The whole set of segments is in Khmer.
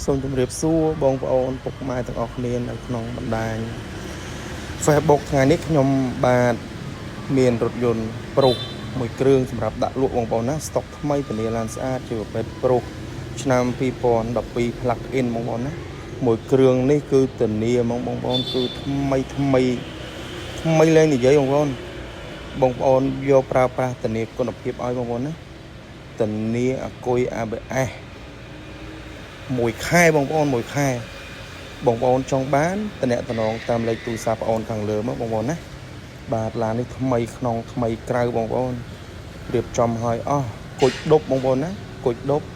សូមជម្រាបសួរបងប្អូនពុកម៉ែទាំងអស់គ្នានៅក្នុងបណ្ដាញ Facebook ថ្ងៃនេះខ្ញុំបាទមានរថយន្តប្រុសមួយគ្រឿងសម្រាប់ដាក់លក់បងប្អូនណាស្តុកថ្មីធានាឡានស្អាតជាប្រភេទប្រុសឆ្នាំ2012 plug in បងប្អូនណាមួយគ្រឿងនេះគឺធានាបងប្អូនគឺថ្មីឡើងនិយាយបងប្អូនយកប្រើប្រាស់ធានាគុណភាពឲ្យបងប្អូនណាធានាអគុយ ABS មួយខែបងប្អូនមួយខែបងប្អូនចង់បានតំណតាមលេខទូរស័ព្ទបងប្អូនខាងលើមកបងប្អូនណាបាទឡាននេះថ្មីក្នុងថ្មីក្រៅបងប្អូនរៀបចំឲ្យអស់គុជដប់បងប្អូនណាគុជដប់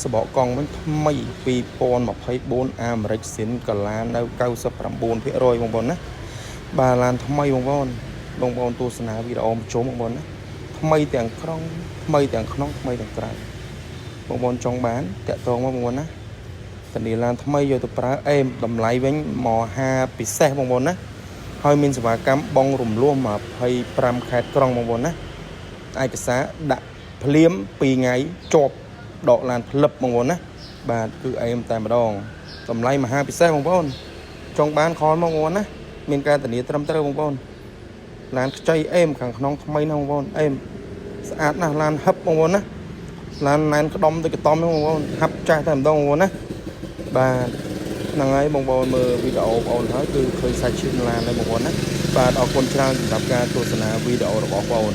សបកកង់វិញថ្មី2024អាមេរិកស៊ីនកាឡាននៅ 99% បងប្អូនណាបាទឡានថ្មីបងប្អូនទស្សនាវីដេអូមកជុំបងប្អូនណាថ្មីទាំងក្រុងថ្មីទាំងក្នុងថ្មីទាំងក្រៅបងប្អូនចង់បានតាក់ទងមកបងប្អូនណាធានាឡានថ្មីយកទៅប្រើអេមតម្លៃវិញមក5ពិសេសបងប្អូនណាហើយមានសេវាកម្មបងរំលោះ25ខេត្តក្រុងបងប្អូនណាឯកសារដាក់ភ្លាម2ថ្ងៃជាប់ដកឡានផ្លឹបបងប្អូនណាបាទគឺអេមតែម្ដងតម្លៃមហាពិសេសបងប្អូនចង់បានខលមកបងប្អូនណាមានការធានាត្រឹមត្រូវបងប្អូនឡានខ្ចីអេមខាងក្នុងថ្មីណាបងប្អូនអេមស្អាតណាស់ឡានហឹបបងប្អូនណាឡានណែនក្ដំទៅកតំបងប្អូនហាប់ចាស់តែម្ដងបងប្អូនណាបាទហ្នឹងហើយបងប្អូនមើលវីដេអូបងប្អូនហើយគឺឃើញសាច់ឈាមឡានហើយបងប្អូនណាបាទអរគុណច្រើនសម្រាប់ការទស្សនាវីដេអូរបស់បងប្អូន